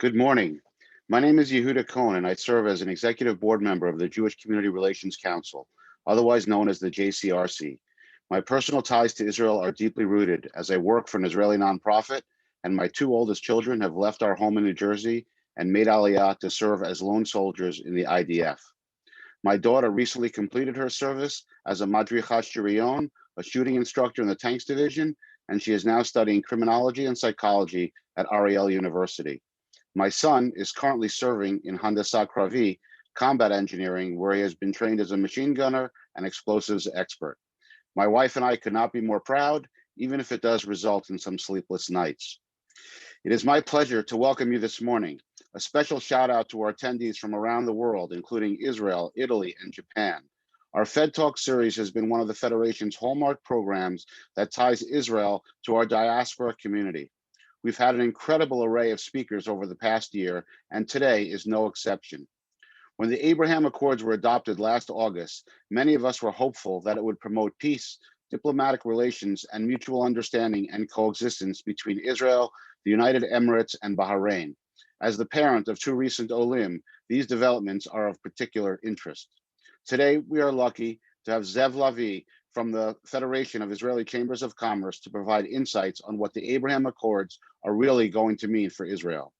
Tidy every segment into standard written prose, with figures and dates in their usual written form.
Good morning. My name is Yehuda Cohen, and I serve as an executive board member of the Jewish Community Relations Council, otherwise known as the JCRC. My personal ties to Israel are deeply rooted as I work for an Israeli nonprofit, and my two oldest children have left our home in New Jersey and made Aliyah to serve as lone soldiers in the IDF. My daughter recently completed her service as a Madrichat Shiriyon, a shooting instructor in the Tanks Division, and she is now studying criminology and psychology at Ariel University. My son is currently serving in Handasa Kravi, combat engineering, where he has been trained as a machine gunner and explosives expert. My wife and I could not be more proud, even if it does result in some sleepless nights. It is my pleasure to welcome you this morning. A special shout out to our attendees from around the world, including Israel, Italy, and Japan. Our FEDTalk series has been one of the Federation's hallmark programs that ties Israel to our diaspora community. We've had an incredible array of speakers over the past year, and today is no exception. When the Abraham Accords were adopted last August, many of us were hopeful that it would promote peace, diplomatic relations, and mutual understanding and coexistence between Israel, the United Emirates, and Bahrain. As the parent of two recent Olim, these developments are of particular interest. Today, we are lucky to have Ze'ev Lavi from the Federation of Israeli Chambers of Commerce to provide insights on what the Abraham Accords are really going to mean for Israel.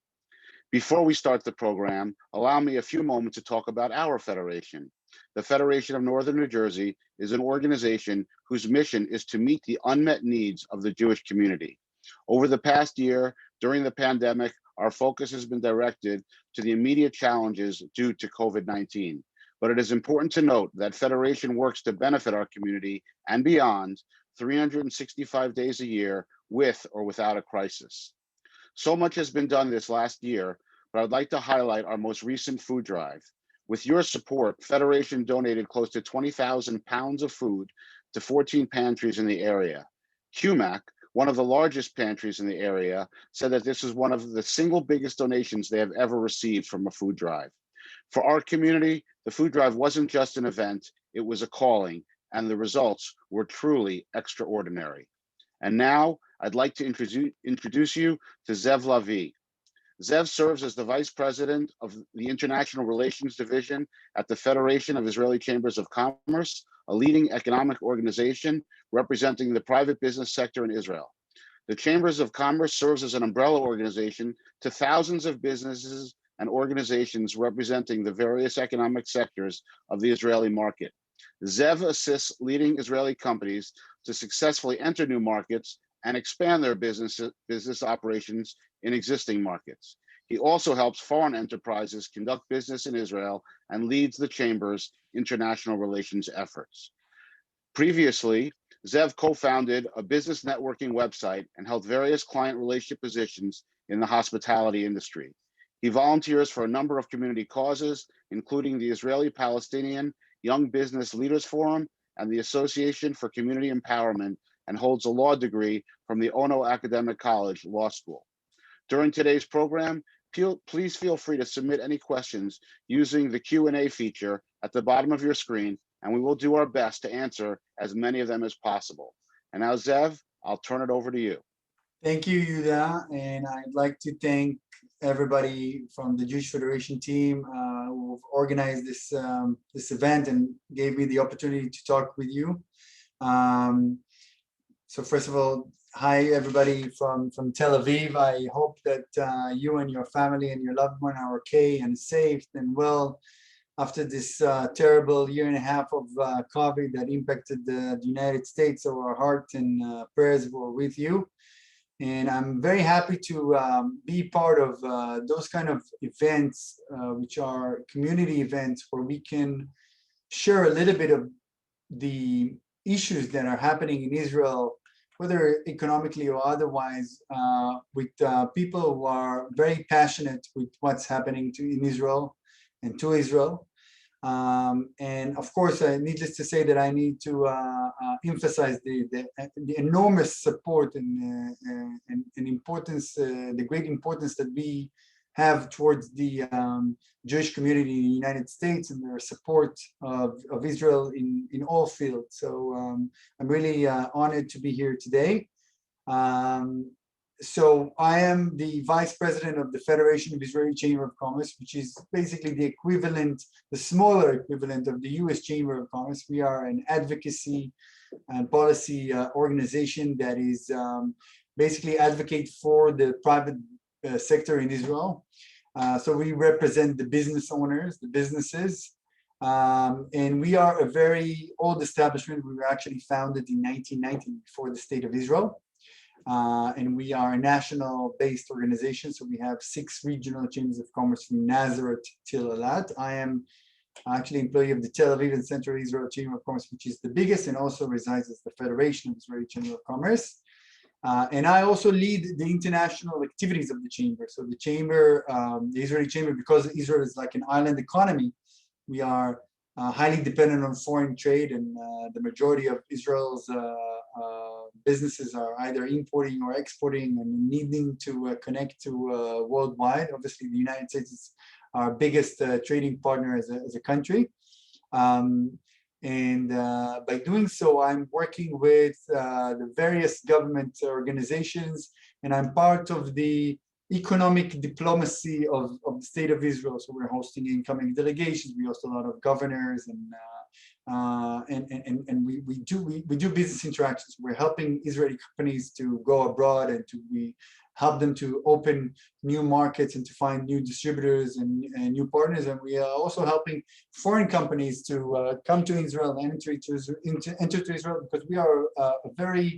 Before we start the program, allow me a few moments to talk about our federation. The Federation of Northern New Jersey is an organization whose mission is to meet the unmet needs of the Jewish community. Over the past year, during the pandemic, our focus has been directed to the immediate challenges due to COVID-19. But it is important to note that Federation works to benefit our community and beyond 365 days a year with or without a crisis. So much has been done this last year, but I'd like to highlight our most recent food drive. With your support, Federation donated close to 20,000 pounds of food to 14 pantries in the area. QMAC, one of the largest pantries in the area, said that this is one of the single biggest donations they have ever received from a food drive. For our community, the food drive wasn't just an event, it was a calling, and the results were truly extraordinary. And now, I'd like to introduce you to Ze'ev Lavi. Ze'ev serves as the Vice President of the International Relations Division at the Federation of Israeli Chambers of Commerce, a leading economic organization representing the private business sector in Israel. The Chambers of Commerce serves as an umbrella organization to thousands of businesses and organizations representing the various economic sectors of the Israeli market. Ze'ev assists leading Israeli companies to successfully enter new markets and expand their business operations in existing markets. He also helps foreign enterprises conduct business in Israel and leads the Chamber's international relations efforts. Previously, Ze'ev co-founded a business networking website and held various client relationship positions in the hospitality industry. He volunteers for a number of community causes, including the Israeli-Palestinian Young Business Leaders Forum and the Association for Community Empowerment, and holds a law degree from the Ono Academic College Law School. During today's program, please feel free to submit any questions using the Q&A feature at the bottom of your screen, and we will do our best to answer as many of them as possible. And now, Ze'ev, I'll turn it over to you. Thank you, Yuda, and I'd like to thank everybody from the Jewish Federation team who've organized this event and gave me the opportunity to talk with you. So first of all, hi everybody from Tel Aviv. I hope that you and your family and your loved one are okay and safe and well after this terrible year and a half of COVID that impacted the United States. So our heart and prayers were with you. And I'm very happy to be part of those kind of events, which are community events where we can share a little bit of the issues that are happening in Israel, whether economically or otherwise, with people who are very passionate with what's happening in Israel and to Israel. And of course, needless to say that I need to emphasize the enormous support and importance, the great importance that we have towards the Jewish community in the United States and their support of Israel in all fields. So I'm really honored to be here today. so I am the vice president of the Federation of Israeli Chamber of Commerce, which is basically the equivalent, the smaller equivalent of the US Chamber of Commerce. We are an advocacy and policy organization that is basically advocate for the private sector in Israel. So we represent the business owners, the businesses, and we are a very old establishment. We were actually founded in 1990 before the state of Israel. And we are a national-based organization. So we have 6 regional chambers of commerce from Nazareth till Eilat. I am actually employee of the Tel Aviv and Central Israel Chamber of Commerce, which is the biggest, and also resides as the Federation of Israeli Chamber of Commerce. And I also lead the international activities of the chamber. So the chamber, the Israeli chamber, because Israel is like an island economy, we are highly dependent on foreign trade, and the majority of Israel's businesses are either importing or exporting and needing to connect to worldwide. Obviously, the United States is our biggest trading partner as a country. And by doing so, I'm working with the various government organizations, and I'm part of the economic diplomacy of the state of Israel. So we're hosting incoming delegations. We host a lot of governors, and we do business interactions. We're helping Israeli companies to go abroad, and we help them to open new markets and to find new distributors and new partners. And we are also helping foreign companies to come to Israel and enter to Israel, because we are a very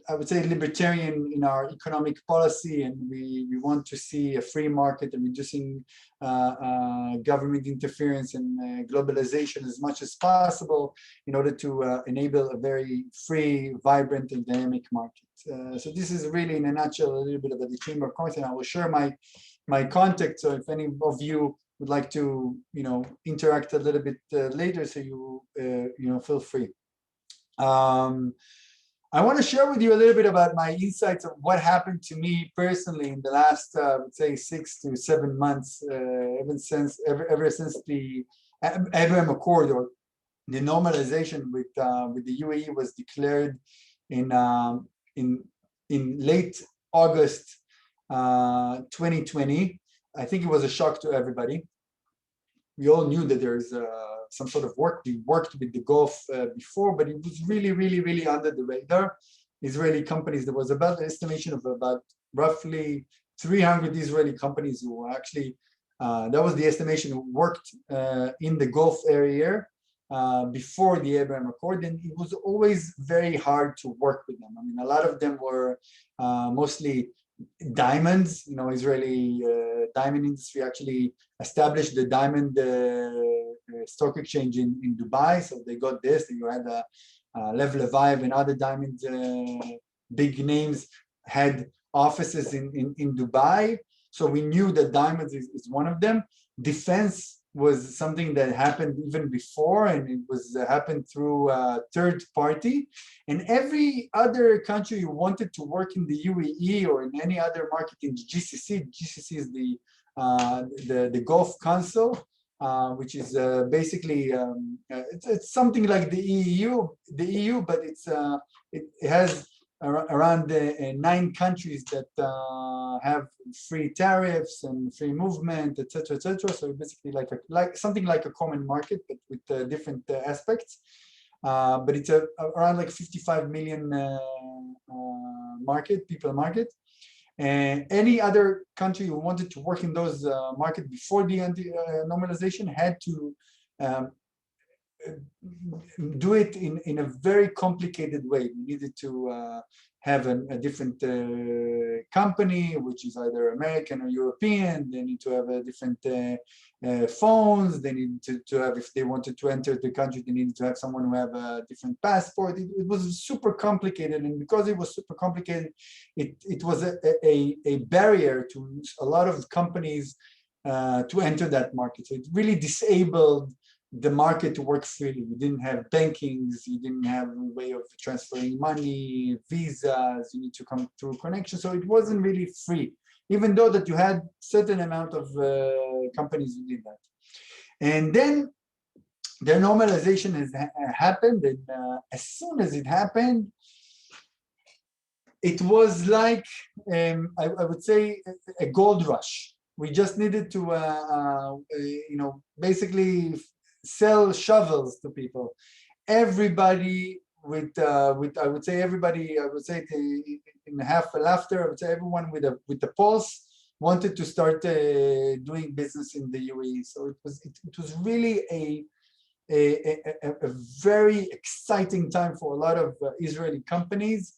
I would say libertarian in our economic policy, and we want to see a free market and reducing government interference and globalization as much as possible in order to enable a very free, vibrant, and dynamic market. So this is really, in a nutshell, a little bit about the Chamber of Commerce, and I will share my contact. So if any of you would like to, interact a little bit later, so you feel free. I want to share with you a little bit about my insights of what happened to me personally in the last, I would say, 6 to 7 months, ever since the Abraham Accord, or the normalization with the UAE, was declared in late August 2020. I think it was a shock to everybody. We all knew that there's some sort of work. We worked with the Gulf before, but it was really, really, really under the radar. Israeli companies, there was about an estimation of about roughly 300 Israeli companies who actually, that was the estimation, who worked in the Gulf area before the Abraham Accord, and it was always very hard to work with them. I mean, a lot of them were mostly diamonds. Israeli diamond industry actually established the diamond stock exchange in Dubai. So they got this. You had Lev Leviv and other diamond big names had offices in Dubai. So we knew that diamonds is one of them. Defense was something that happened even before, and it was happened through a third party. And every other country who wanted to work in the UAE or in any other market in the GCC, GCC is the Gulf Council, which is basically it's something like the EU, but it has around 9 countries that have free tariffs and free movement, etc., etc. So basically, like something like a common market, but with different aspects. But it's around like 55 million people market. And any other country who wanted to work in those markets before the normalization had to do it in a very complicated way. We needed to have a different company, which is either American or European. They need to have a different phones. They need to have, if they wanted to enter the country, they needed to have someone who have a different passport. It was super complicated, and because it was super complicated, it was a barrier to a lot of companies to enter that market. So it really disabled the market to work freely. You didn't have bankings, you didn't have a way of transferring money, visas, you need to come through connection. So it wasn't really free, even though that you had certain amount of companies who did that. And then the normalization has happened, and as soon as it happened, it was like, I would say, a gold rush. We just needed to, basically sell shovels to people. Everybody I would say everybody, I would say in half a laughter, I would say everyone with the pulse wanted to start doing business in the UAE. So it was really a very exciting time for a lot of Israeli companies.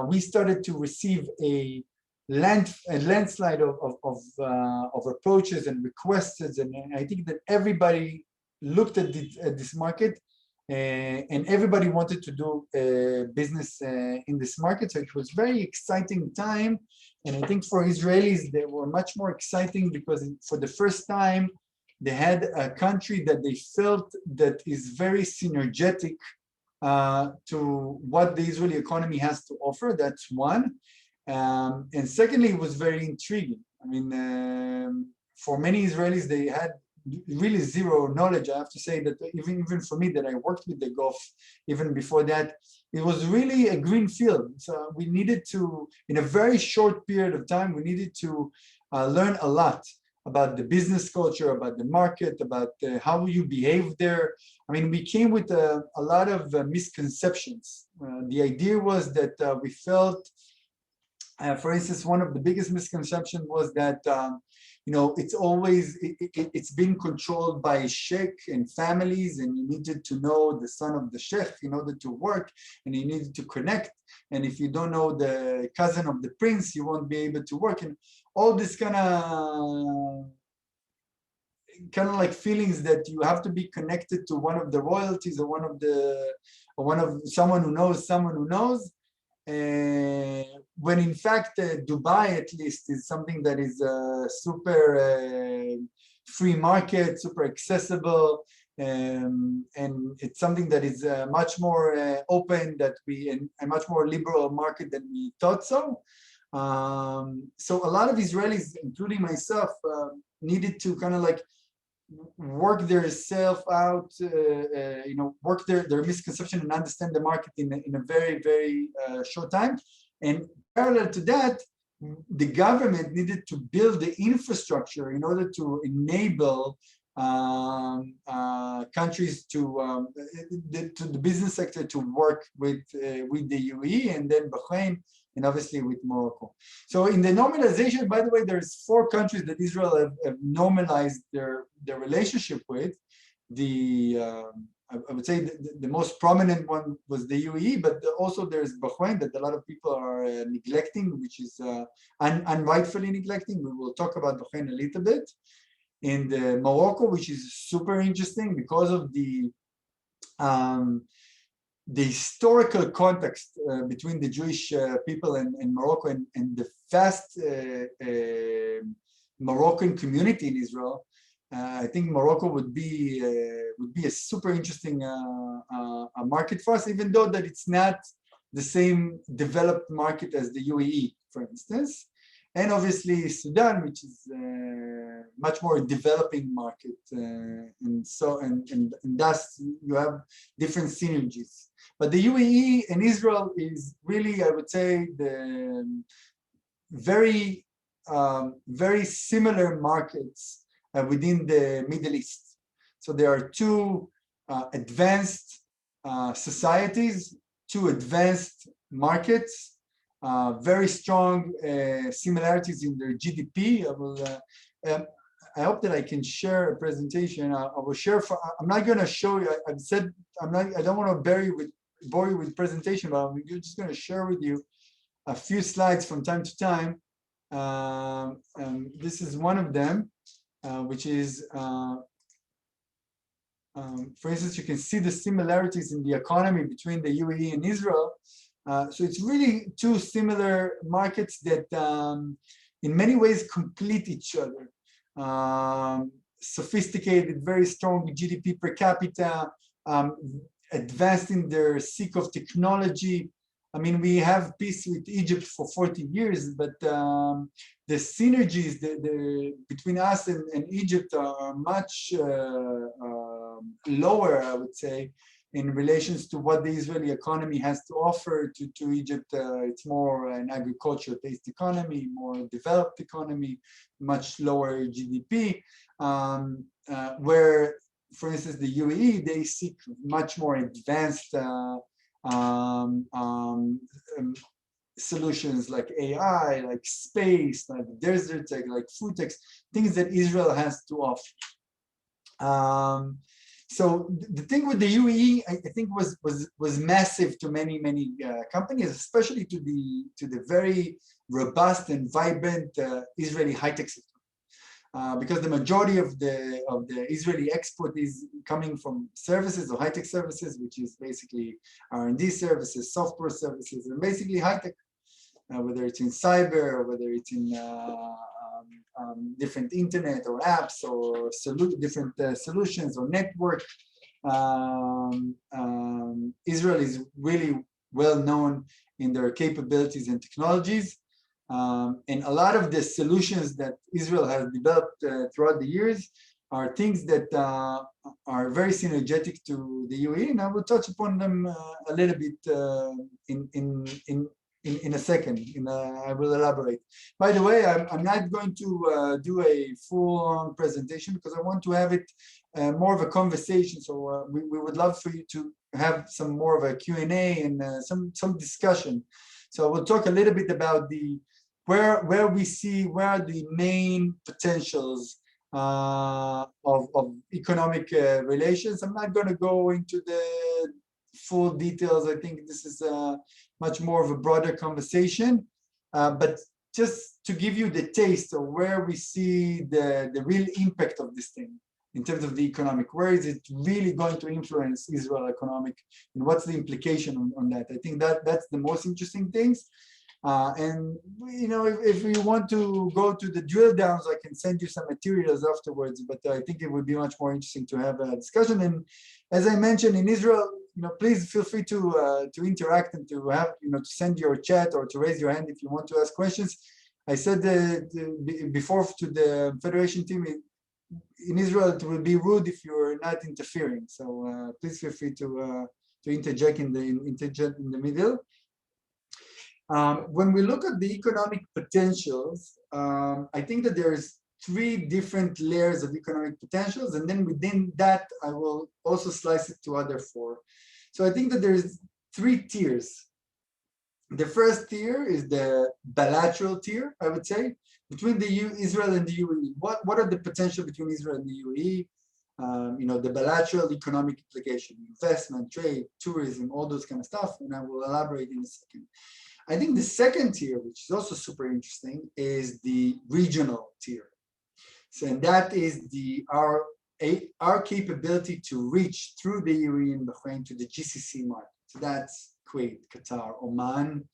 We started to receive a landslide of approaches and requests, and I think that everybody looked at this market, and everybody wanted to do business in this market. So it was very exciting time, and I think for Israelis they were much more exciting because for the first time they had a country that they felt that is very synergetic to what the Israeli economy has to offer. That's one. And secondly, it was very intriguing. I mean, for many Israelis, they had really zero knowledge. I have to say that even for me, that I worked with the Gulf, even before that, it was really a green field. So we needed to, in a very short period of time, we needed to learn a lot about the business culture, about the market, about how you behave there. I mean, we came with a lot of misconceptions. The idea was that we felt, for instance, one of the biggest misconceptions was that it's been controlled by sheikh and families, and you needed to know the son of the sheikh in order to work, and you needed to connect. And if you don't know the cousin of the prince, you won't be able to work. And all this kind of like feelings that you have to be connected to one of the royalties or one of someone who knows. When in fact Dubai at least is something that is super free market, super accessible, and it's something that is much more open and a much more liberal market than we thought so. So a lot of Israelis, including myself, needed to kind of like work their self out, work their misconception and understand the market in a very, very short time. And parallel to that, the government needed to build the infrastructure in order to enable countries to the business sector to work with the UAE and then Bahrain, and obviously with Morocco. So in the normalization, by the way, there's 4 countries that Israel have normalized their relationship with. I would say the most prominent one was the UAE, but also there's Bahrain that a lot of people are neglecting, which is unrightfully neglecting. We will talk about Bahrain a little bit. And Morocco, which is super interesting because of the historical context between the Jewish people and Morocco, and the vast Moroccan community in Israel. I think Morocco would be a super interesting market for us, even though that it's not the same developed market as the UAE, for instance. And obviously Sudan, which is much more developing market, and thus you have different synergies. But the UAE and Israel is really, I would say, the very similar markets within the Middle East. So there are 2 advanced societies, 2 advanced markets. Very strong similarities in their GDP. I hope that I can share a presentation. I will share. I'm not going to show you. I've said I don't want to bore you with presentation, but I'm just going to share with you a few slides from time to time. This is one of them, which is, for instance, you can see the similarities in the economy between the UAE and Israel. So it's really 2 similar markets that in many ways complete each other. Sophisticated, very strong GDP per capita, advanced in their seek of technology. I mean, we have peace with Egypt for 40 years, but the synergies between us and Egypt are much lower, I would say. in relations to what the Israeli economy has to offer to Egypt. It's more an agriculture-based economy, more developed economy, much lower GDP, where, for instance, the UAE, they seek much more advanced solutions like AI, like space, like desert tech, like food tech, things that Israel has to offer. So the thing with the UAE, I think, was massive to many companies, especially to the very robust and vibrant Israeli high-tech sector. Because the majority of the Israeli export is coming from services or high-tech services, which is basically R&D services, software services, and basically high-tech, whether it's in cyber or whether it's in different internet or apps or different solutions or network. Israel is really well known in their capabilities and technologies. And a lot of the solutions that Israel has developed throughout the years are things that are very synergetic to the UAE, and I will touch upon them a little bit in a second. I will elaborate. By the way, I'm not going to do a full-on presentation because I want to have it more of a conversation. So we would love for you to have some more of a Q&A and some discussion. So we'll talk a little bit about where we see where are the main potentials of economic relations. I'm not going to go into the full details. I think this is much more of a broader conversation, but just to give you the taste of where we see the real impact of this thing in terms of the economic. Where is it really going to influence Israel economic, and what's the implication on that? I think that's the most interesting things. And if you want to go to the drill downs, I can send you some materials afterwards, but I think it would be much more interesting to have a discussion. And as I mentioned, in Israel, please feel free to interact and to have, to send your chat or to raise your hand if you want to ask questions. I said before to the Federation team, in Israel, it will be rude if you're not interfering. So please feel free to interject in the middle. When we look at the economic potentials, I think that there's 3 different layers of economic potentials, and then within that, I will also slice it to other 4. So I think that there's 3 tiers. The first tier is the bilateral tier, I would say, between Israel and the UAE. What are the potential between Israel and the UAE? The bilateral economic implication, investment, trade, tourism, all those kind of stuff, and I will elaborate in a second. I think the second tier, which is also super interesting, is the regional tier. So, and that is our capability to reach through the UAE and Bahrain to the GCC market. So that's Kuwait, Qatar, Oman,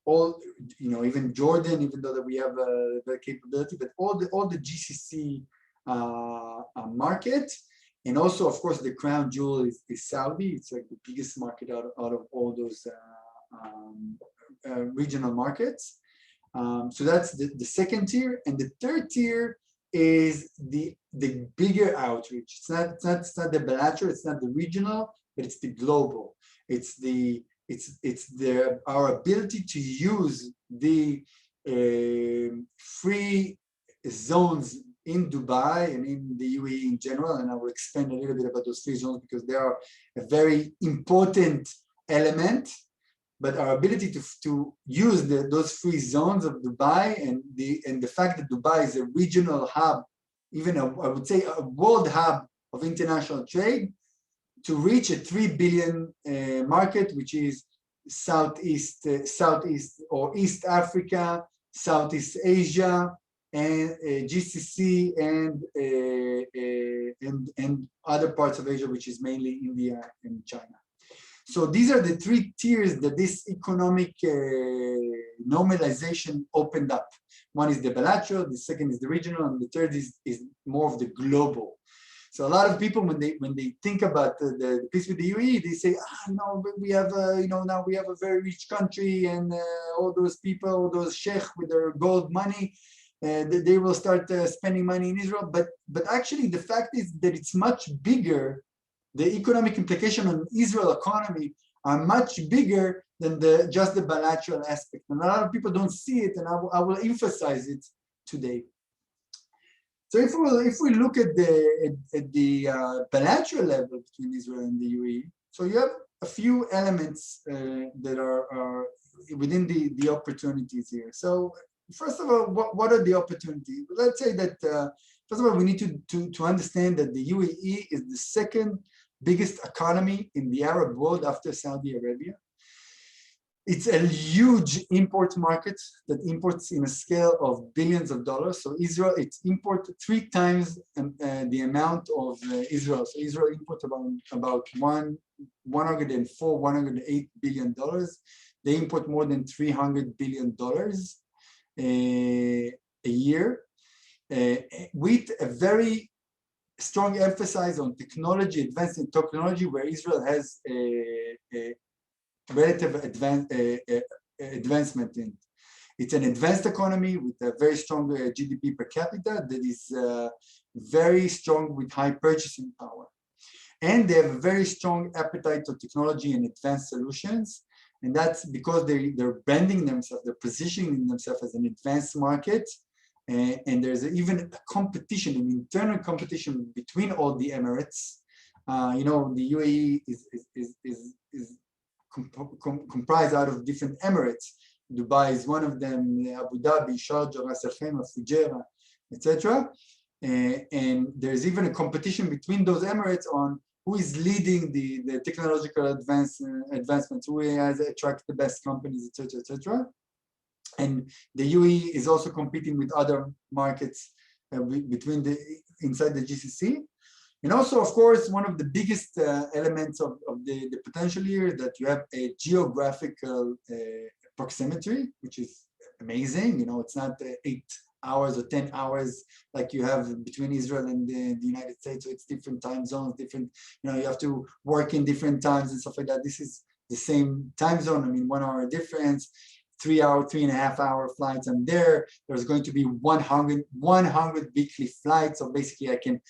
all, even Jordan, even though that we have the capability, but all the GCC market. And also, of course, the crown jewel is Saudi. It's like the biggest market out of all those regional markets. So that's the second tier. And the third tier is the bigger outreach. It's not the bilateral, it's not the regional, but it's the global. It's our ability to use the free zones in Dubai and in the UAE in general, and I will expand a little bit about those free zones because they are a very important element. But our ability to use those free zones of Dubai and the fact that Dubai is a regional hub, even I would say a world hub of international trade, to reach a 3 billion market, which is Southeast or East Africa, Southeast Asia, and GCC and other parts of Asia, which is mainly India and China. So these are the 3 tiers that this economic normalization opened up. One is the bilateral, the second is the regional, and the third is more of the global. So a lot of people, when they think about the peace with the UAE, they say, we have now we have a very rich country and all those people, all those sheikh with their gold money. they will start spending money in Israel. But actually, the fact is that it's much bigger. The economic implication on Israel economy are much bigger than just the bilateral aspect. And a lot of people don't see it, and I will emphasize it today. So if we look at the bilateral level between Israel and the UAE, so you have a few elements that are within the opportunities here. So first of all, what are the opportunities? Let's say that first of all, we need to understand that the UAE is the second biggest economy in the Arab world after Saudi Arabia. It's a huge import market that imports in a scale of billions of dollars. So Israel, it's import 3 times the amount of Israel. So Israel imports about 104, 108 billion dollars. They import more than 300 billion dollars a year, with a very strong emphasis on technology, advancing technology, where Israel has a relative advancement in. It's an advanced economy with a very strong GDP per capita that is very strong with high purchasing power. And they have a very strong appetite for technology and advanced solutions. And that's because they're branding themselves, they're positioning themselves as an advanced market. And there's even a competition, an internal competition between all the Emirates. The UAE is comprised out of different Emirates. Dubai is one of them, Abu Dhabi, Sharjah, Ras Al Khaimah, Fujairah, etc. And there's even a competition between those Emirates on who is leading the technological advancements, who has attracted the best companies, etc., etc. And the UAE is also competing with other markets inside the GCC. And also, of course, one of the biggest elements of the potential here is that you have a geographical proximity, which is amazing. It's not 8 hours or 10 hours like you have between Israel and the United States. So it's different time zones, different, you have to work in different times and stuff like that. This is the same time zone. I mean, 1 hour difference, 3.5 hour flights. I'm there. There's going to be 100 weekly flights. So basically I can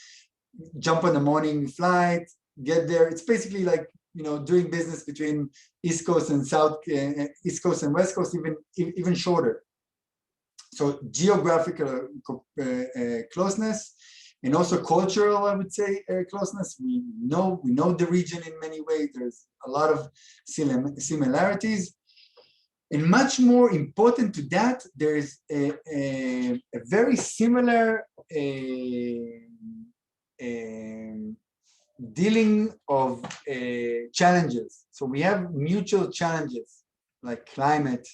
jump on the morning flight, get there. It's basically like, doing business between East Coast and East Coast and West Coast, even shorter. So geographical closeness, and also cultural, I would say, closeness. We know the region in many ways. There's a lot of similarities. And much more important to that, there is a very similar dealing of challenges. So we have mutual challenges like climate,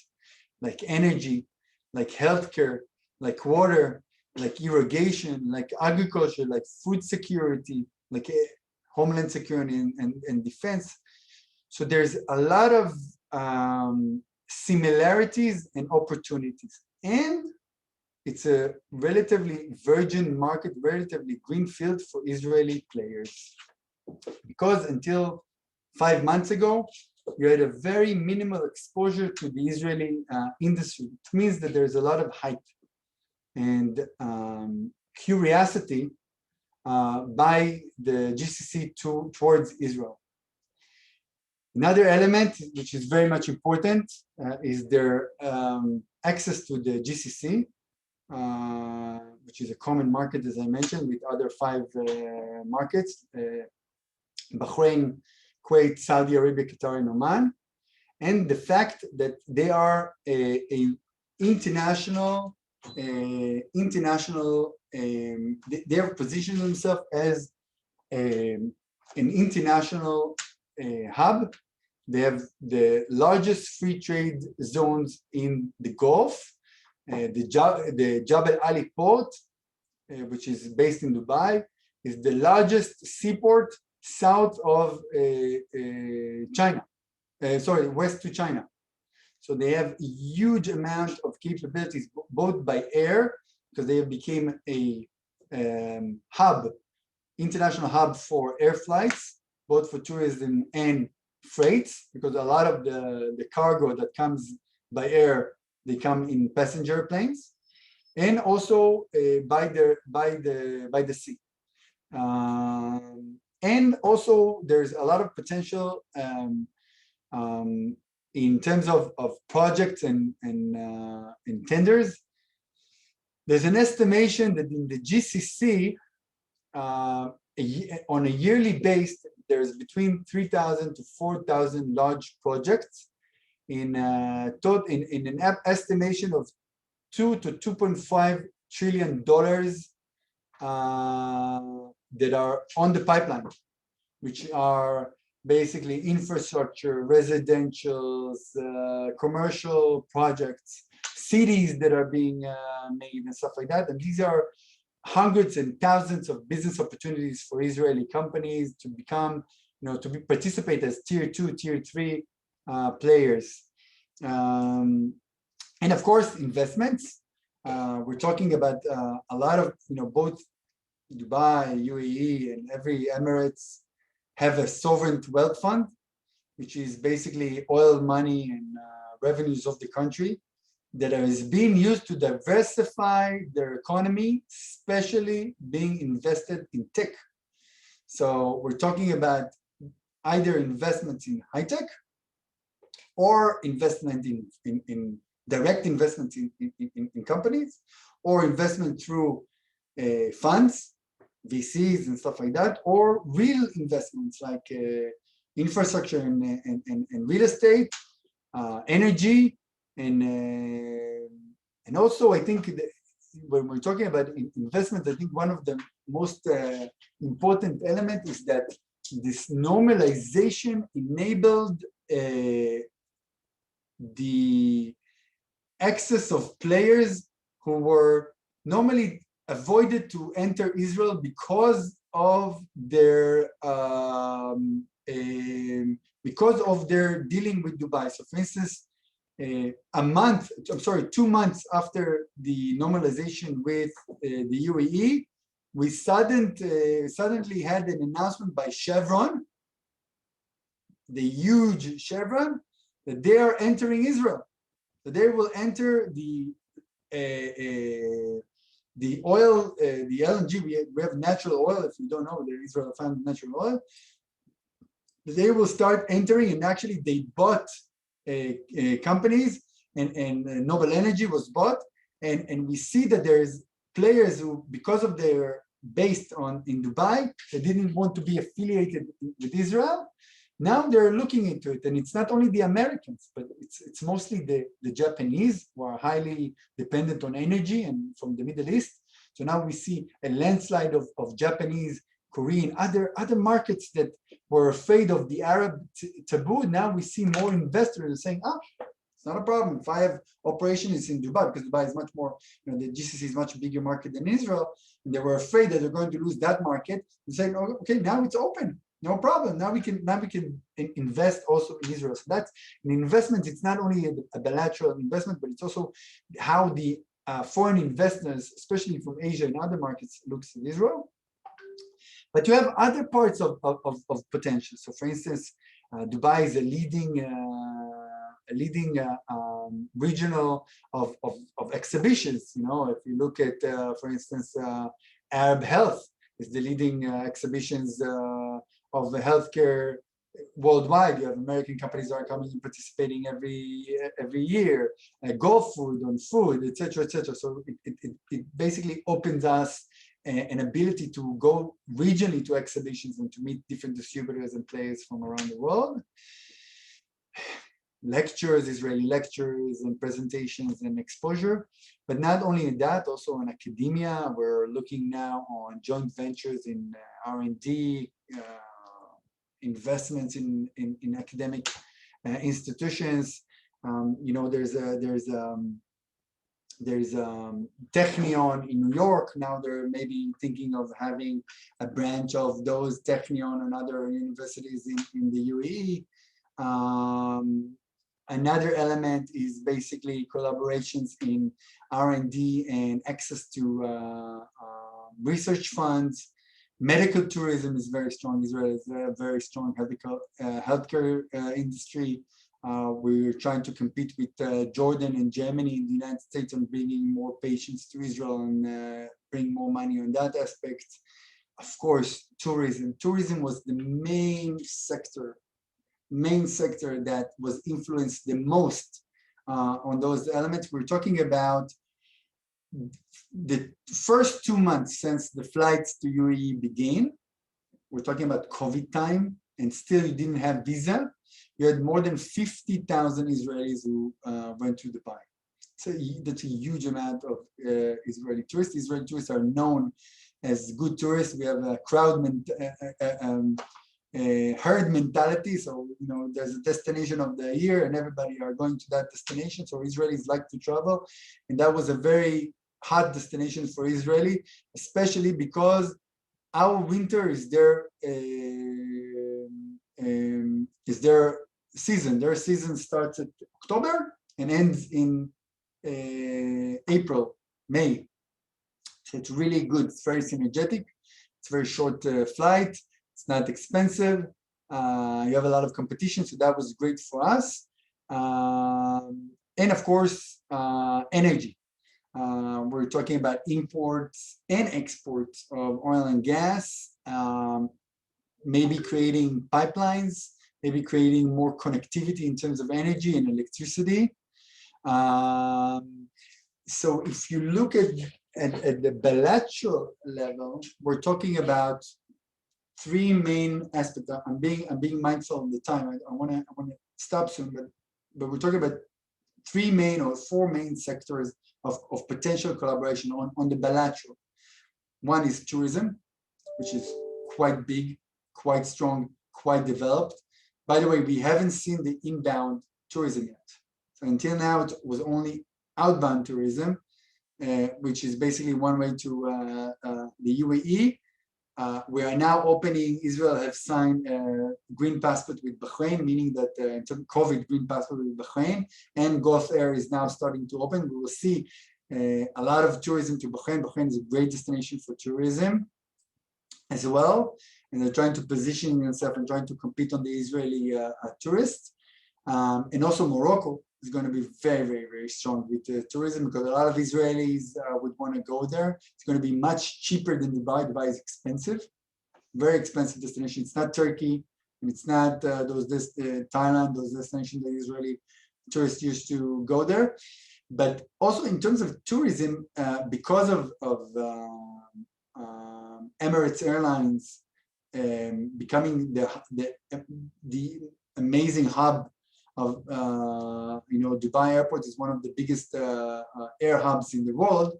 like energy, like healthcare, like water, like irrigation, like agriculture, like food security, like homeland security and defense. So there's a lot of similarities and opportunities. And it's a relatively virgin market, relatively green field for Israeli players. Because until 5 months ago, you had a very minimal exposure to the Israeli industry. It means that there's a lot of hype and curiosity by the GCC towards Israel. Another element, which is very much important, is their access to the GCC, which is a common market, as I mentioned, with other 5 markets, Bahrain, Kuwait, Saudi Arabia, Qatar, and Oman, and the fact that they are a international, they have positioned themselves as an international hub. They have the largest free trade zones in the Gulf. The Jebel Ali port, which is based in Dubai, is the largest seaport south of China, west to China. So they have a huge amount of capabilities, both by air, because they became a international hub for air flights, both for tourism and freights, because a lot of the cargo that comes by air, they come in passenger planes. and also by the sea. And also there's a lot of potential in terms of projects and tenders. There's an estimation that in the GCC, on a yearly basis, there's between 3,000 to 4,000 large projects in an estimation of $2 to $2.5 trillion that are on the pipeline, which are basically infrastructure, residentials, commercial projects, cities that are being made and stuff like that. And these are hundreds and thousands of business opportunities for Israeli companies to become, participate as tier 2, tier 3 players. And of course, investments. We're talking about a lot of, both Dubai, UAE, and every Emirates have a sovereign wealth fund, which is basically oil money and revenues of the country that is being used to diversify their economy, especially being invested in tech. So we're talking about either investments in high tech or investment in direct investments in companies, or investment through funds, VCs and stuff like that, or real investments like infrastructure and real estate, energy, and also I think that when we're talking about investment, I think one of the most important elements is that this normalization enabled the access of players who were normally avoided to enter Israel because of their dealing with Dubai. So for instance, 2 months after the normalization with the UAE, we suddenly had an announcement by Chevron, the huge Chevron, that they are entering Israel. So they will enter the oil, the LNG. We have natural oil. If you don't know, Israel found natural oil. They will start entering, and actually they bought companies, and Noble Energy was bought, and we see that there's players who, because of their based in Dubai, they didn't want to be affiliated with Israel. Now they're looking into it, and it's not only the Americans, but it's mostly the Japanese, who are highly dependent on energy and from the Middle East. So now we see a landslide of Japanese, Korean, other markets that were afraid of the Arab taboo. Now we see more investors saying, it's not a problem if I have operations in Dubai, because Dubai is much more, the GCC is much bigger market than Israel, and they were afraid that they're going to lose that market. They're saying, okay, now it's open. No problem. Now we can invest also in Israel. So that's an investment. It's not only a bilateral investment, but it's also how the foreign investors, especially from Asia and other markets, looks at Israel. But you have other parts of potential. So, for instance, Dubai is a leading regional of exhibitions. If you look at, for instance, Arab Health is the leading exhibitions of the healthcare worldwide. You have American companies that are coming and participating every year. Gulf Food on food, etc., etc. So it basically opens us an ability to go regionally to exhibitions and to meet different distributors and players from around the world. Lectures, Israeli lectures and presentations and exposure. But not only that, also in academia, we're looking now on joint ventures in R&D, investments in academic institutions. There's Technion in New York. Now they're maybe thinking of having a branch of those Technion and other universities in the UAE. Another element is basically collaborations in R&D and access to research funds. Medical tourism is very strong. Israel is a very strong healthcare industry. We're trying to compete with Jordan and Germany in the United States on bringing more patients to Israel and bring more money on that aspect. Of course, tourism. Tourism was the main sector that was influenced the most on those elements. We're talking about the first 2 months since the flights to UAE began. We're talking about COVID time, and still you didn't have visa. You had more than 50,000 Israelis who went to Dubai. So that's a huge amount of Israeli tourists. Israeli tourists are known as good tourists. We have a herd mentality. So, there's a destination of the year and everybody are going to that destination. So Israelis like to travel. And that was a very hot destination for Israeli, especially because our winter is their season. Their season starts at October and ends in April, May. So it's really good. It's very synergetic. It's very short flight. It's not expensive. You have a lot of competition, so that was great for us. And of course, energy. We're talking about imports and exports of oil and gas, maybe creating pipelines, maybe creating more connectivity in terms of energy and electricity. So if you look at the bilateral level, we're talking about three main aspects. I'm being mindful of the time. I want to stop soon, but we're talking about three main or four main sectors of potential collaboration on the bilateral. One is tourism, which is quite big, quite strong, quite developed. By the way, we haven't seen the inbound tourism yet. So until now, it was only outbound tourism, which is basically one way to the UAE. We are now opening, Israel have signed a green passport with Bahrain, meaning that in terms of COVID green passport with Bahrain, and Gulf Air is now starting to open. We will see a lot of tourism to Bahrain. Bahrain is a great destination for tourism as well. And they're trying to position themselves and trying to compete on the Israeli tourists. And also Morocco is going to be very, very, very strong with tourism because a lot of Israelis would want to go there. It's going to be much cheaper than Dubai. Dubai is expensive, very expensive destination. It's not Turkey, and it's not Thailand, those destinations that Israeli tourists used to go there. But also in terms of tourism, because of Emirates Airlines becoming the amazing hub of Dubai Airport is one of the biggest air hubs in the world,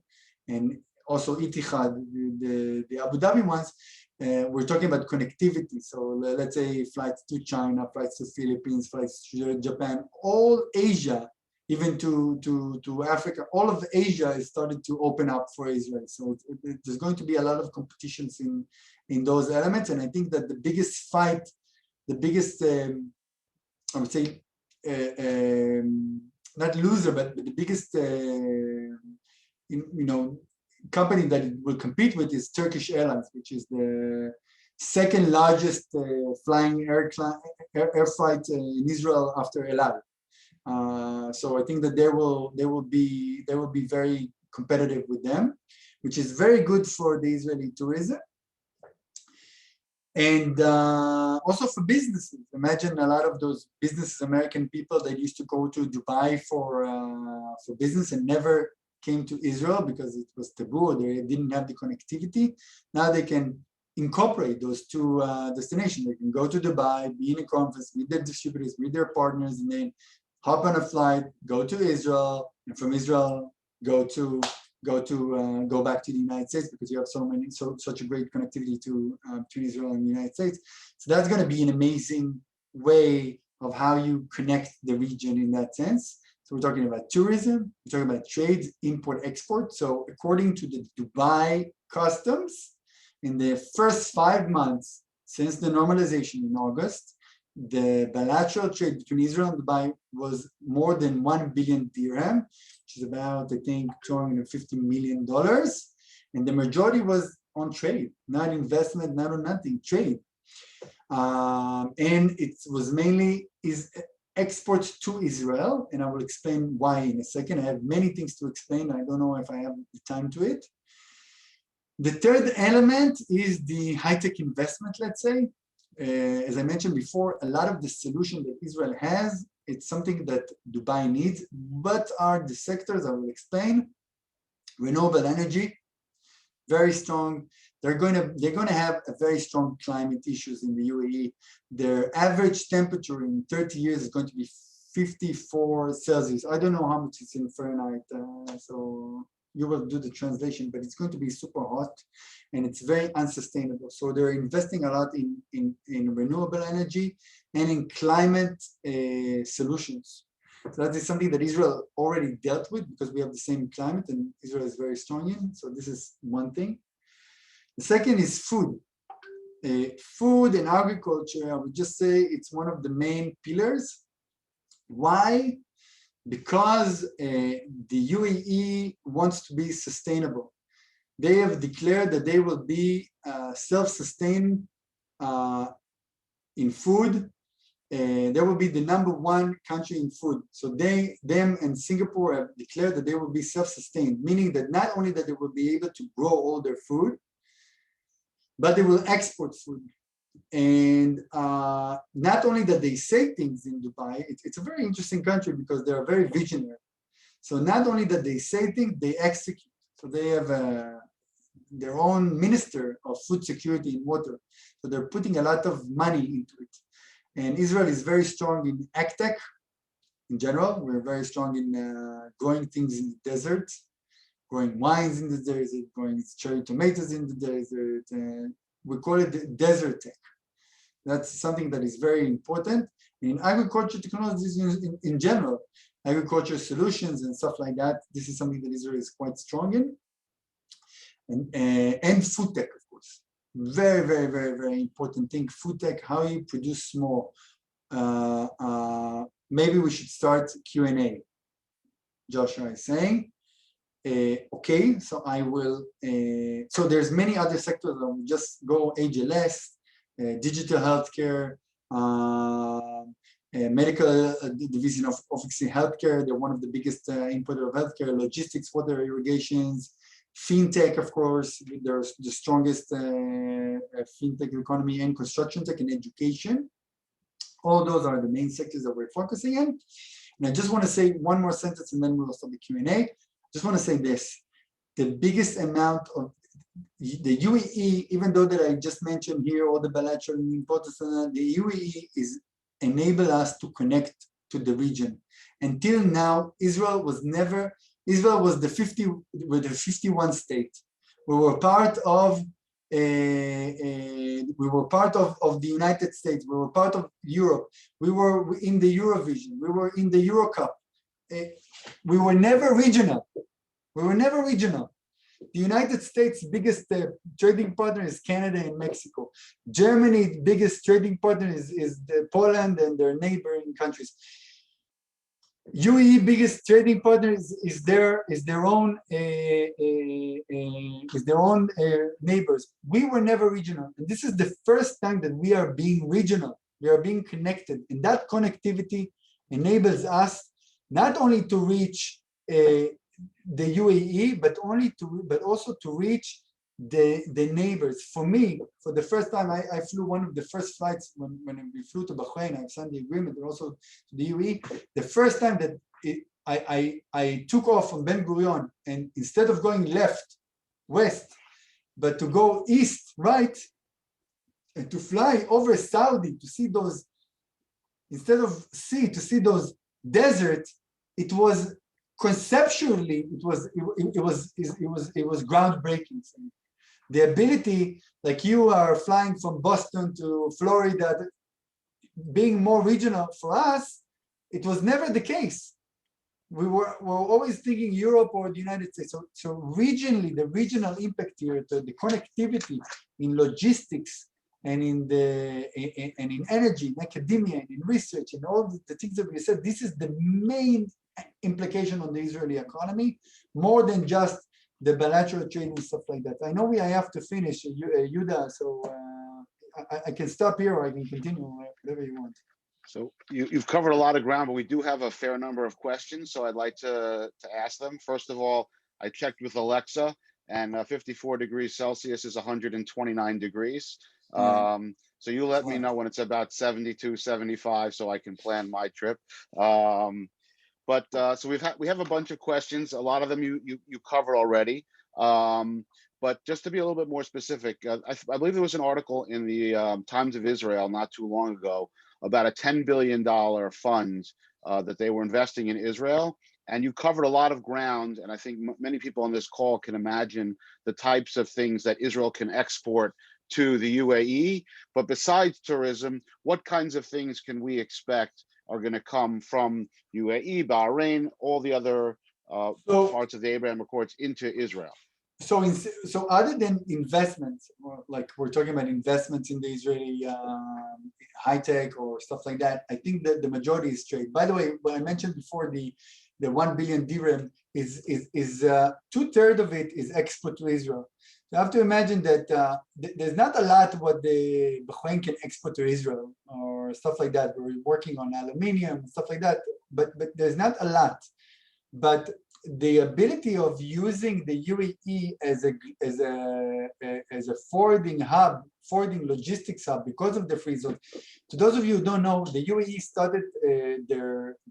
and also Etihad, the Abu Dhabi ones. We're talking about connectivity. So let's say flights to China, flights to Philippines, flights to Japan, all Asia, even to Africa, all of Asia is starting to open up for Israel. So there's going to be a lot of competitions in those elements. And I think that the biggest fight, the biggest, I would say, not loser, but the biggest, company that it will compete with is Turkish Airlines, which is the second largest flying air flight in Israel after El Al. So I think that they will be very competitive with them, which is very good for the Israeli tourism. And also for businesses. Imagine a lot of those businesses, American people that used to go to Dubai for business and never came to Israel because it was taboo or they didn't have the connectivity. Now they can incorporate those two destinations. They can go to Dubai, be in a conference, meet their distributors, meet their partners, and then hop on a flight, go to Israel, and from Israel go back to the United States because you have such a great connectivity to Israel and the United States. So that's going to be an amazing way of how you connect the region in that sense. So we're talking about tourism, we're talking about trade, import, export. So according to the Dubai customs, in the first 5 months since the normalization in August, the bilateral trade between Israel and Dubai was more than 1 billion dirham, which is about, I think, $250 million. And the majority was on trade, not investment, not on nothing, trade. And it was mainly exports to Israel, and I will explain why in a second. I have many things to explain. I don't know if I have the time to it. The third element is the high-tech investment, let's say. As I mentioned before, a lot of the solution that Israel has, it's something that Dubai needs. What are the sectors? I will explain. Renewable energy, very strong. They're going to have a very strong climate issues in the UAE. Their average temperature in 30 years is going to be 54 Celsius. I don't know how much it's in Fahrenheit, so you will do the translation, but it's going to be super hot and it's very unsustainable. So they're investing a lot in renewable energy and in climate solutions. So that is something that Israel already dealt with because we have the same climate and Israel is very strong in. So this is one thing. The second is food. Food and agriculture, I would just say it's one of the main pillars. Why? Because the UAE wants to be sustainable. They have declared that they will be self-sustained in food. They will be the #1 country in food. So them and Singapore have declared that they will be self-sustained, meaning that not only that they will be able to grow all their food, but they will export food. And not only that they say things in Dubai, it's a very interesting country because they are very visionary. So not only that they say things, they execute. So they have their own minister of food security and water. So they're putting a lot of money into it. And Israel is very strong in agtech in general. We're very strong in growing things in the desert, growing wines in the desert, growing cherry tomatoes in the desert. We call it desert tech. That's something that is very important. In agriculture technologies in general, agriculture solutions and stuff like that, this is something that Israel is quite strong in. And food tech, of course. Very, very, very, very important thing. Food tech, how you produce more. Maybe we should start Q&A. Joshua is saying. Okay, so I will, so there's many other sectors. I will just go AGLS, digital healthcare, medical division of healthcare. They're one of the biggest importer of healthcare, logistics, water irrigations, fintech, of course. There's the strongest fintech economy, and construction tech and education. All those are the main sectors that we're focusing on. And I just want to say one more sentence and then we'll start the Q&A. Just want to say this, the biggest amount of the UAE, even though that I just mentioned here, all the bilateral importance, the UAE is enable us to connect to the region. Until now, Israel was the 51 state. We were part of the United States. We were part of Europe. We were in the Eurovision. We were in the Eurocup. We were never regional. We were never regional. The United States' biggest trading partner is Canada and Mexico. Germany's biggest trading partner is Poland and their neighboring countries. UAE biggest trading partner is their own neighbors. We were never regional, and this is the first time that we are being regional. We are being connected, and that connectivity enables us not only to reach the UAE, but also to reach the neighbors. For me, for the first time, I flew one of the first flights when we flew to Bahrain. I've signed the agreement, and also to the UAE. The first time that I took off from Ben Gurion, and instead of going left, west, but to go east, right, and to fly over Saudi to see those, instead of sea, to see those deserts, it was conceptually, it was groundbreaking. The ability, like you are flying from Boston to Florida, being more regional for us, it was never the case. We're always thinking Europe or the United States. So regionally, the regional impact here, the connectivity in logistics and in energy, in academia, and in research, and all the things that we said, this is the main implication on the Israeli economy, more than just the bilateral trade and stuff like that. I know I have to finish, Yuda, so I can stop here or I can continue, whatever you want. So you've covered a lot of ground, but we do have a fair number of questions. So I'd like to ask them. First of all, I checked with Alexa, and 54 degrees Celsius is 129 degrees. Right. So you let me Smart. know when it's about 72, 75, so I can plan my trip. But so we have a bunch of questions. A lot of them you covered already. But just to be a little bit more specific, I believe there was an article in the Times of Israel not too long ago about a $10 billion fund that they were investing in Israel. And you covered a lot of ground. And I think many people on this call can imagine the types of things that Israel can export to the UAE. But besides tourism, what kinds of things can we expect are going to come from UAE, Bahrain, all the other So parts of the Abraham Accords into Israel? so other than investments, like we're talking about investments in the Israeli high tech or stuff like that, I think that the majority is trade. By the way, what I mentioned before, the 1 billion dirham is 2/3 of it is export to Israel. You have to imagine that there's not a lot what the Bahrain can export to Israel or stuff like that. We're working on aluminium and stuff like that, but there's not a lot. But the ability of using the UAE as a forwarding hub, forwarding logistics hub because of the free zone. To those of you who don't know, the UAE started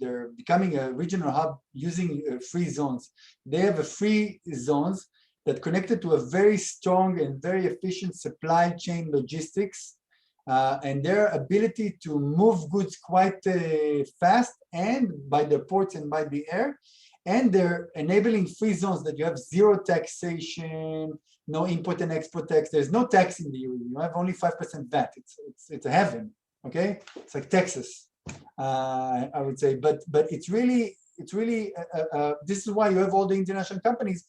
they're becoming a regional hub using free zones. They have a free zones that connected to a very strong and very efficient supply chain logistics. And their ability to move goods quite fast and by the ports and by the air. And they're enabling free zones that you have zero taxation, no import and export tax. There's no tax in the UAE. You have only 5% VAT. It's a heaven, okay? It's like Texas, I would say. But it's really this is why you have all the international companies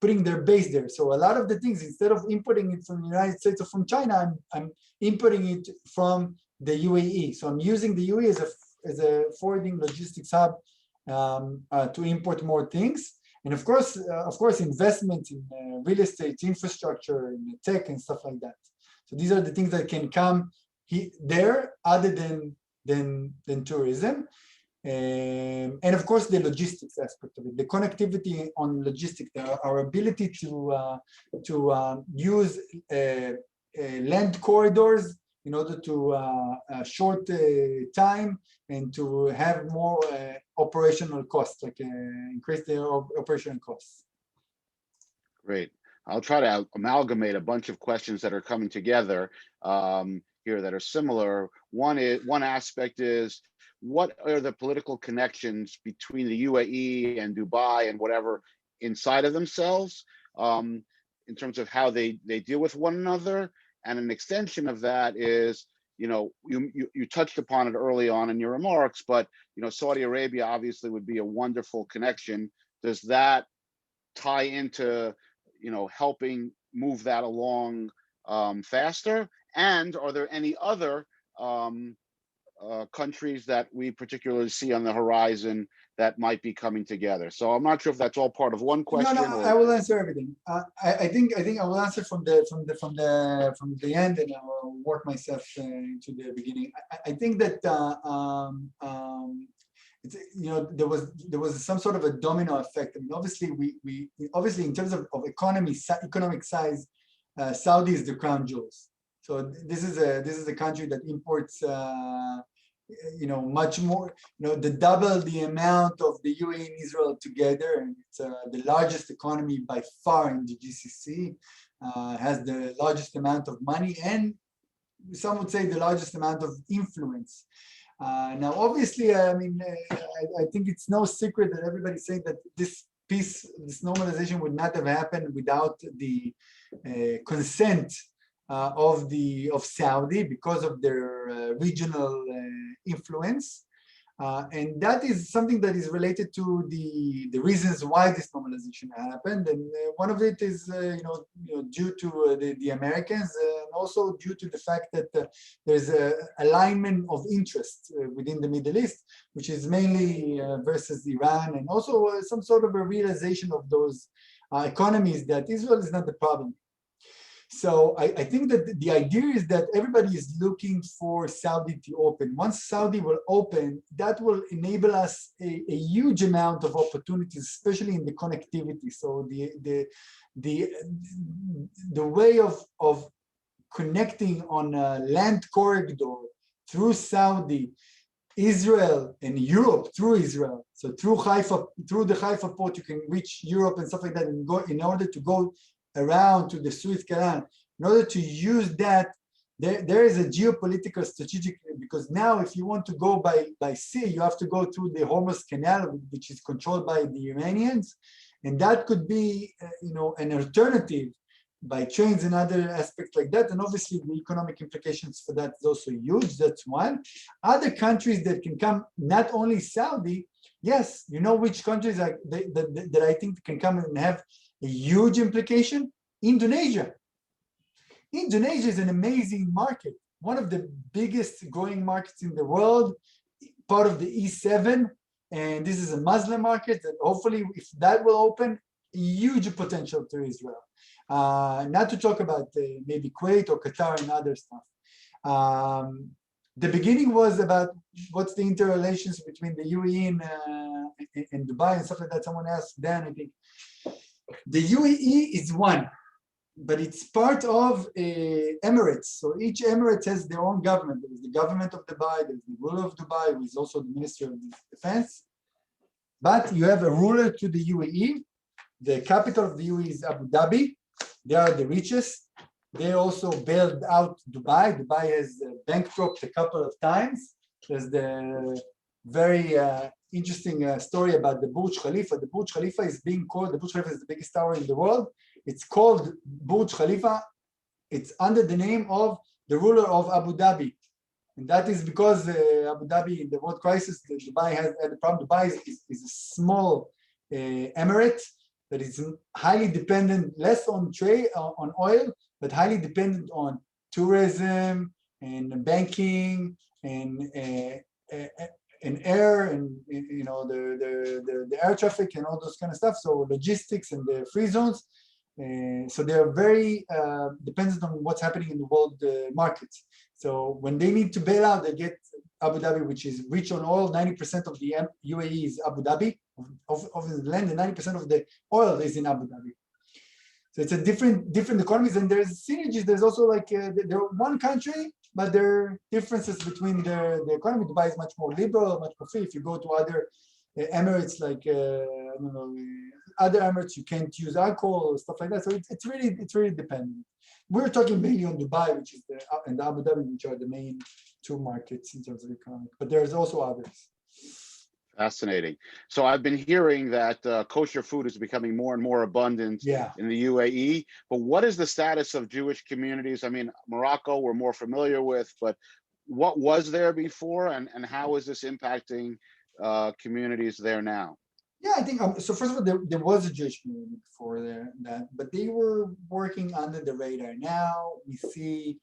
putting their base there. So a lot of the things, instead of importing it from the United States or from China, I'm importing it from the UAE. So I'm using the UAE as a forwarding logistics hub to import more things, and of course, investment in real estate, infrastructure, in tech, and stuff like that. So these are the things that can come there, other than tourism, and of course, the logistics aspect of it, the connectivity on logistics, our ability to use land corridors in order to short time and to have more operational costs, like increase the operational costs. Great. I'll try to amalgamate a bunch of questions that are coming together here that are similar. One aspect is, what are the political connections between the UAE and Dubai and whatever inside of themselves in terms of how they deal with one another? And an extension of that is, you touched upon it early on in your remarks, but Saudi Arabia obviously would be a wonderful connection. Does that tie into helping move that along faster? And are there any other countries that we particularly see on the horizon that might be coming together? So I'm not sure if that's all part of one question. No, or I will answer everything. I think I will answer from the end, and I will work myself into the beginning. I think that it's, there was some sort of a domino effect. I mean, obviously in terms of economic size, Saudi is the crown jewels. So this is a country that imports much more, the double the amount of the UAE and Israel together, and it's the largest economy by far in the GCC, has the largest amount of money, and some would say the largest amount of influence. Now, obviously, I think it's no secret that everybody's saying that this normalization would not have happened without the consent of Saudi because of their regional influence. And that is something that is related to the reasons why this normalization happened. And one of it is due to the Americans, and also due to the fact that there's an alignment of interest within the Middle East, which is mainly versus Iran, and also some sort of a realization of those economies that Israel is not the problem. So I think that the idea is that everybody is looking for Saudi to open. Once Saudi will open, that will enable us a huge amount of opportunities, especially in the connectivity. So the way of connecting on a land corridor through Saudi, Israel and Europe through Israel. So through Haifa, through the Haifa port, you can reach Europe and stuff like that, and go in order to go around to the Suez Canal. In order to use that, there is a geopolitical strategic, because now if you want to go by sea, you have to go through the Hormuz Canal, which is controlled by the Iranians, and that could be an alternative by trains and other aspects like that. And obviously the economic implications for that is also huge. That's one. Other countries that can come, not only Saudi, yes, which countries that I think can come and have a huge implication? Indonesia. Indonesia is an amazing market, one of the biggest growing markets in the world, part of the E7, and this is a Muslim market that hopefully, if that will open, huge potential to Israel. Not to talk about maybe Kuwait or Qatar and other stuff. The beginning was about what's the interrelations between the UAE and Dubai and stuff like that. Someone asked Dan, I think. The UAE is one, but it's part of Emirates. So each Emirate has their own government. There is the government of Dubai, there's the ruler of Dubai, who is also the Minister of Defense. But you have a ruler to the UAE. The capital of the UAE is Abu Dhabi. They are the richest. They also bailed out Dubai. Dubai has bankrupted a couple of times. There's the very interesting story about the Burj Khalifa. The Burj Khalifa is being called, the Burj Khalifa is the biggest tower in the world. It's called Burj Khalifa. It's under the name of the ruler of Abu Dhabi. And that is because Abu Dhabi, in the world crisis, Dubai has had a problem. Dubai is a small emirate that is highly dependent, less on trade, on oil, but highly dependent on tourism and banking and air and the air traffic and all those kind of stuff. So logistics and the free zones. So they are very dependent on what's happening in the world markets. So when they need to bail out, they get Abu Dhabi, which is rich on oil. 90% of the UAE is Abu Dhabi of the land, and 90% of the oil is in Abu Dhabi. So it's a different economies, and there's synergies. There's also like they're one country, but there are differences between the economy. Dubai is much more liberal, much more free. If you go to other Emirates, like other Emirates, you can't use alcohol, stuff like that. So it's really dependent. We're talking mainly on Dubai, which is and Abu Dhabi, which are the main two markets in terms of economic, but there's also others. Fascinating. So I've been hearing that kosher food is becoming more and more abundant in the UAE, but what is the status of Jewish communities? I mean, Morocco we're more familiar with, but what was there before, and how is this impacting communities there now? Yeah, I think so. First of all, there was a Jewish community before that, but they were working under the radar. Now we see,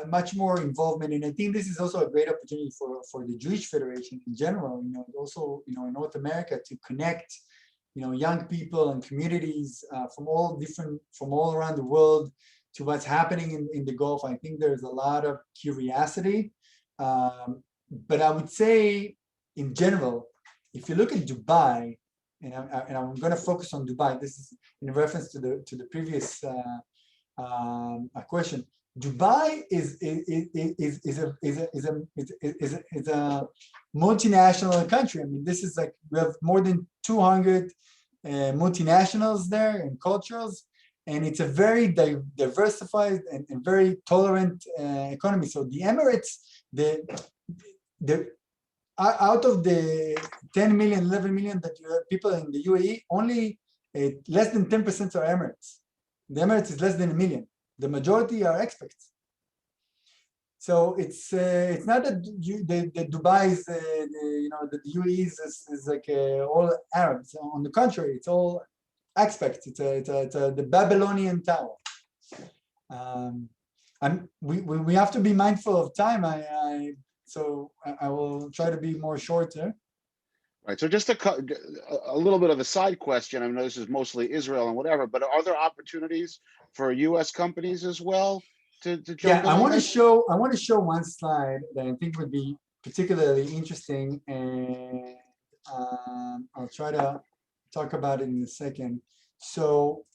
much more involvement, and I think this is also a great opportunity for the Jewish Federation in general. Also, in North America to connect, young people and communities from all around the world to what's happening in the Gulf. I think there's a lot of curiosity, but I would say, in general, if you look at Dubai, and I'm going to focus on Dubai. This is in reference to the previous question. Dubai is a multinational country. I mean, this is like we have more than 200 multinationals there and cultures, and it's a very diversified and very tolerant economy. So the Emirates, out of the 10 million, 11 million that you have people in the UAE, only less than 10% are Emirates. The Emirates is less than 1 million. The majority are expats. So it's not that the Dubai is, the UAE is like all Arabs. On the contrary, it's all expats. It's the Babylonian Tower. We have to be mindful of time. So I will try to be more shorter. Right. So just a little bit of a side question. I know this is mostly Israel and whatever, but are there opportunities for U.S. companies as well to Yeah, jump in on this? I want to show one slide that I think would be particularly interesting, and I'll try to talk about it in a second. So,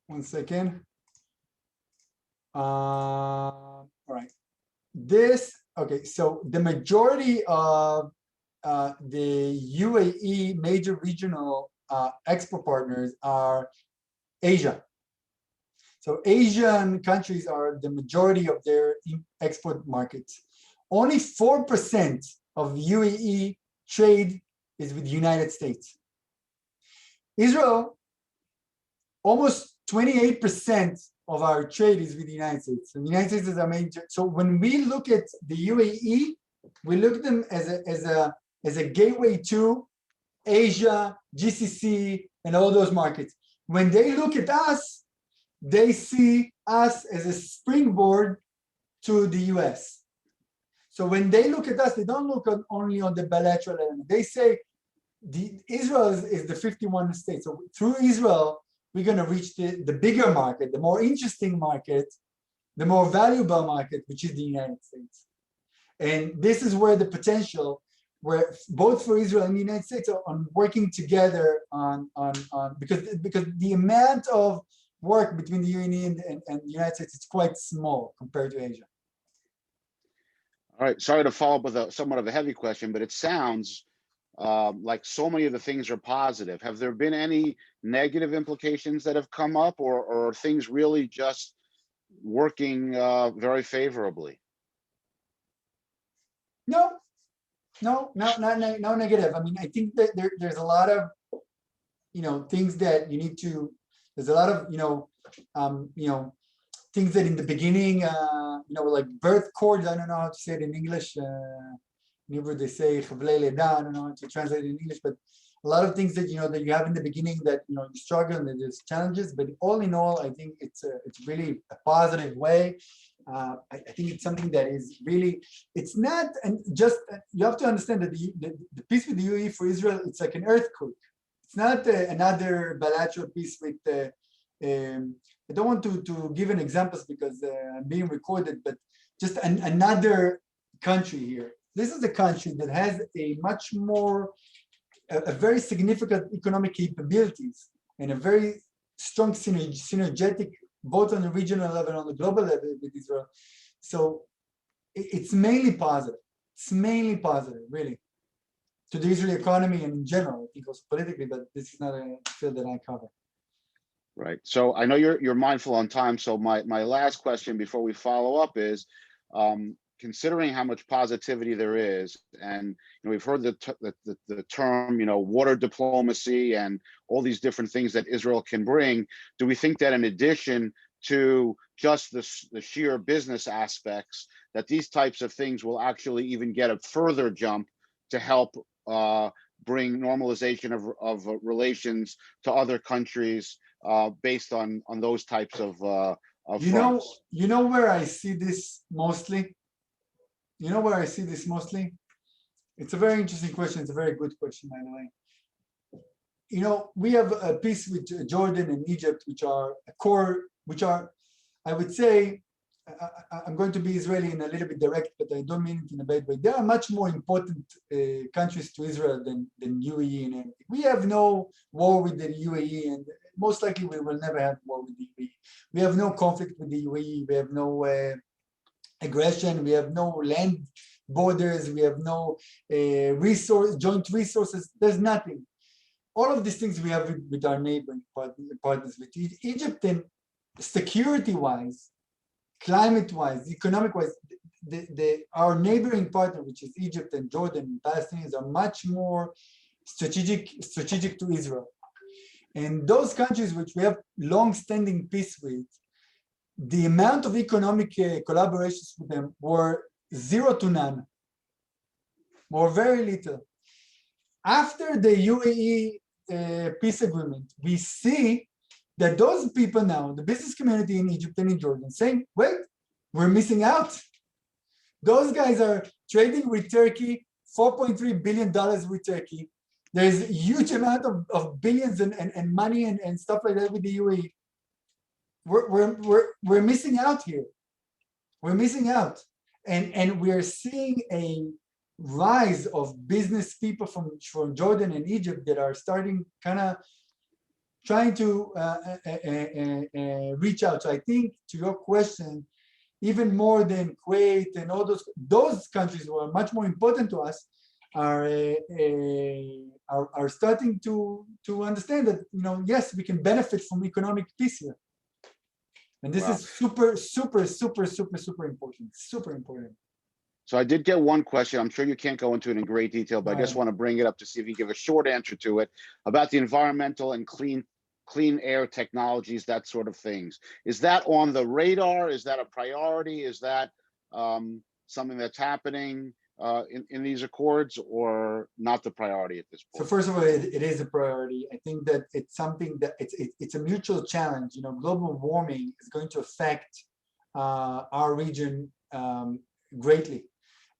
one second. All right. Okay, so the majority of the UAE major regional export partners are Asia. So Asian countries are the majority of their export markets. Only 4% of UAE trade is with the United States. Israel, almost 28% of our trade is with the United States. And the United States is our major. So when we look at the UAE, we look at them as a gateway to Asia, GCC, and all those markets. When they look at us, they see us as a springboard to the US. So when they look at us, they don't look only on the bilateral element. They say Israel is the 51 states. So through Israel, we're going to reach the bigger market, the more interesting market, the more valuable market, which is the United States. And this is where the potential, where both for Israel and the United States are on working together on because the amount of work between the UAE and the United States is quite small compared to Asia. All right. Sorry to follow up with somewhat of a heavy question, but it sounds like so many of the things are positive. Have there been any negative implications that have come up, or are things really just working very favorably? No negative. I mean, I think that there's a lot of things that you need to. There's a lot of things that in the beginning, like birth cords. I don't know how to say it in English. In Hebrew they say chavlei leda. I don't know how to translate it in English, but a lot of things that that you have in the beginning that you struggle and there's challenges. But all in all, I think it's really a positive way. I think it's something that is really, it's not, and just you have to understand that the peace with the UAE for Israel, it's like an earthquake. It's not another bilateral peace with. I don't want to give an examples because I'm being recorded, but just another country here. This is a country that has a much more, a very significant economic capabilities and a very strong synergetic, both on the regional level and on the global level with Israel. So it's mainly positive. It's mainly positive, really, to the Israeli economy and in general, I think also politically, but this is not a field that I cover. Right. So I know you're mindful on time. So my last question before we follow up is, considering how much positivity there is, and we've heard the term water diplomacy and all these different things that Israel can bring, do we think that in addition to just the sheer business aspects, that these types of things will actually even get a further jump to help bring normalization of relations to other countries based on those types of fronts? Where I see this mostly? Where I see this mostly? It's a very interesting question. It's a very good question, by the way. We have a peace with Jordan and Egypt, which are I would say, I'm going to be Israeli and a little bit direct, but I don't mean it in a bad way. They are much more important countries to Israel than UAE and everything. We have no war with the UAE, and most likely we will never have war with the UAE. We have no conflict with the UAE. We have no aggression. We have no land borders. We have no joint resources. There's nothing. All of these things we have with our neighboring partners, with Egypt, and security-wise, climate-wise, economic-wise, our neighboring partner, which is Egypt and Jordan and Palestinians, are much more strategic to Israel. And those countries which we have long-standing peace with, the amount of economic collaborations with them were 0 to none, or very little. After the UAE peace agreement, we see that those people now, the business community in Egypt and in Jordan, saying, wait, we're missing out. Those guys are trading with Turkey $4.3 billion with Turkey. There's a huge amount of billions and money and stuff like that with the UAE. We're missing out here. We're missing out. And we're seeing a rise of business people from Jordan and Egypt that are starting kind of trying to reach out. So I think to your question, even more than Kuwait and all those countries who are much more important to us are starting to understand that, you know, yes, we can benefit from economic peace here. And this is super important, super important. So I did get one question. I'm sure you can't go into it in great detail, but I just want to bring it up to see if you give a short answer to it about the environmental and clean air technologies, that sort of things. Is that on the radar? Is that a priority? Is that something that's happening in these accords, or not the priority at this point? So first of all, it is a priority. I think that it's something that it's a mutual challenge. You know, global warming is going to affect our region greatly.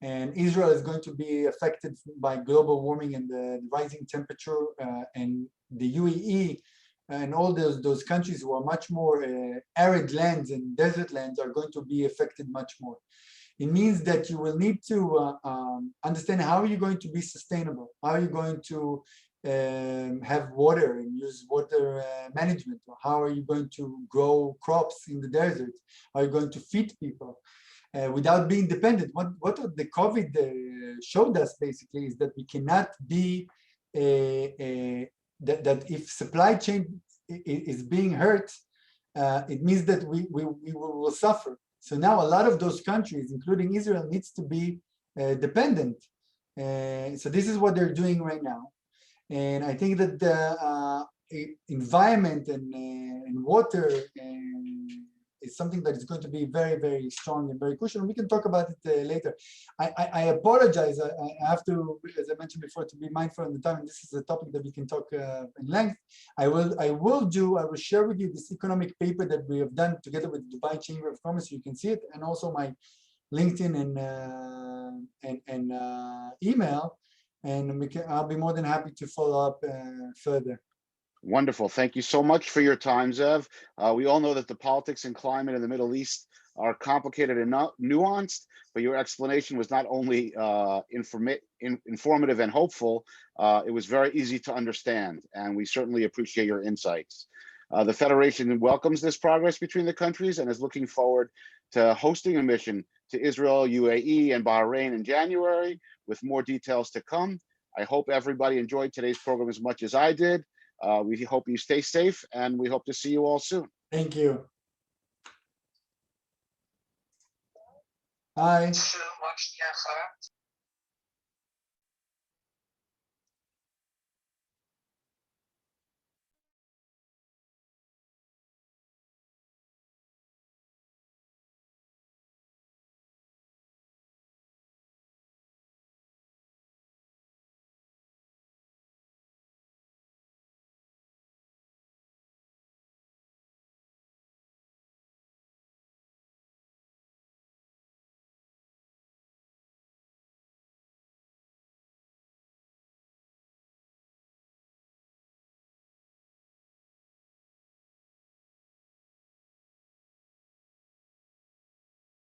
And Israel is going to be affected by global warming and the rising temperature, and the UAE and all those countries who are much more arid lands and desert lands are going to be affected much more. It means that you will need to understand how you're going to be sustainable, how you're going to have water and use water management, how are you going to grow crops in the desert, how are you going to feed people without being dependent. What the COVID showed us basically is that we cannot be, that if supply chain is being hurt, it means that we will suffer. So now a lot of those countries, including Israel, needs to be dependent. So this is what they're doing right now. And I think that the environment and water is something that is going to be very, very strong and very crucial. We can talk about it later. I apologize. I have to, as I mentioned before, to be mindful of the time. This is a topic that we can talk in length. I will share with you this economic paper that we have done together with the Dubai Chamber of Commerce. You can see it, and also my LinkedIn and email. And I'll be more than happy to follow up further. Wonderful. Thank you so much for your time, Ze'ev. We all know that the politics and climate in the Middle East are complicated and nuanced, but your explanation was not only informative and hopeful, it was very easy to understand, and we certainly appreciate your insights. The Federation welcomes this progress between the countries and is looking forward to hosting a mission to Israel, UAE, and Bahrain in January, with more details to come. I hope everybody enjoyed today's program as much as I did. We hope you stay safe, and we hope to see you all soon. Thank you. Bye.